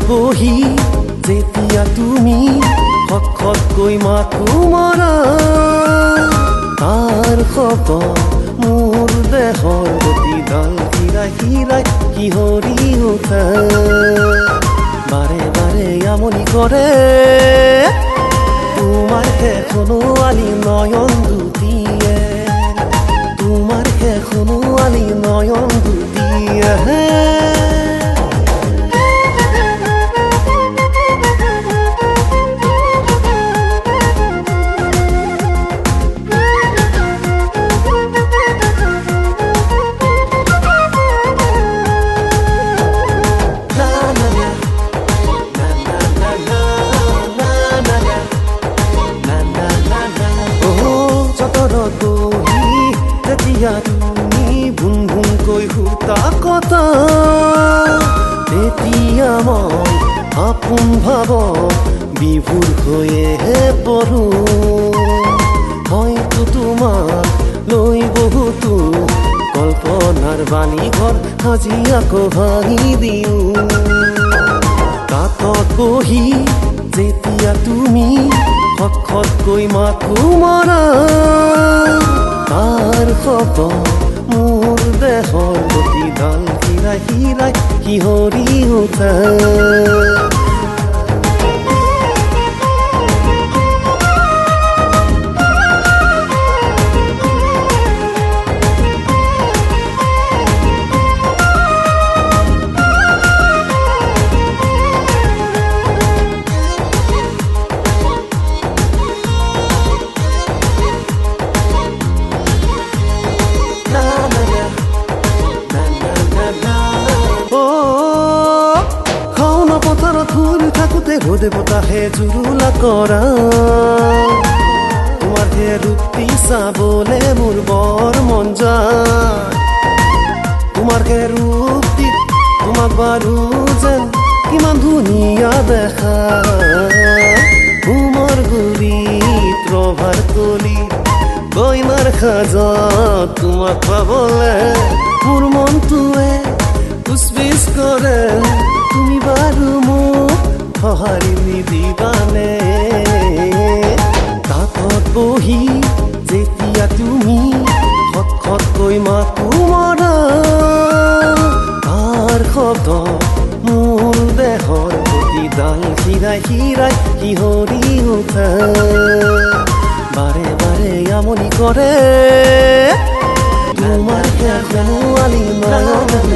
বহি যেতিয়া তুমি হককৈ মাথো মৰা তাৰ খবৰ মোৰ দেহৰ প্ৰতিডাল হিৰাই হিৰাই কিহৰি উঠা বাৰে বাৰে আমনি কৰে তোমাৰ সেইখনো আলি নয়ন দুটিয়ে তোমাৰ সেইখনো আলি নয়ন দুটিয়ে তুমি ভুন ভুনকৈ সুতা কটা তেতিয়া মই আপোন ভাব বিভোৰ হৈয়েহে পঢ়ো হয়তো তোমাক লৈ বহুতো কল্পনাৰ বাণী ঘৰ সাজি আকৌ ভাঙি দিওঁ কাষত বহি যেতিয়া তুমি হককৈ মাথো মৰা তাৰ খবৰ মোৰ দেহৰ প্ৰতিডাল হিৰাই হিৰাই কিহৰি উঠা ৰোদে বতাহে জুৰুলা কৰা তোমাৰ হে ৰূপটি চাবলে মোৰ বৰ মন যায় তোমাৰ হে ৰূপটি তোমাক বাৰু যেন কিমান ধুনীয়া দেখা মোৰ গুৰিত ৰভাৰ তলি গইনাৰ খাজত তোমাক পাবলে মোৰ মনটোৱে উচবিচ কৰে তুমি বাৰু মোক সঁহাৰি নিদিবানে কাষত বহি যেতিয়া তুমি হককৈ মাথো মৰা তাৰ শব্দ মোৰ দেহৰ প্ৰতিডাল হিৰাই হিৰাই কিহৰি উঠা বাৰে বাৰে আমনি কৰে তোমাৰ সেইখনো আলি নয়ন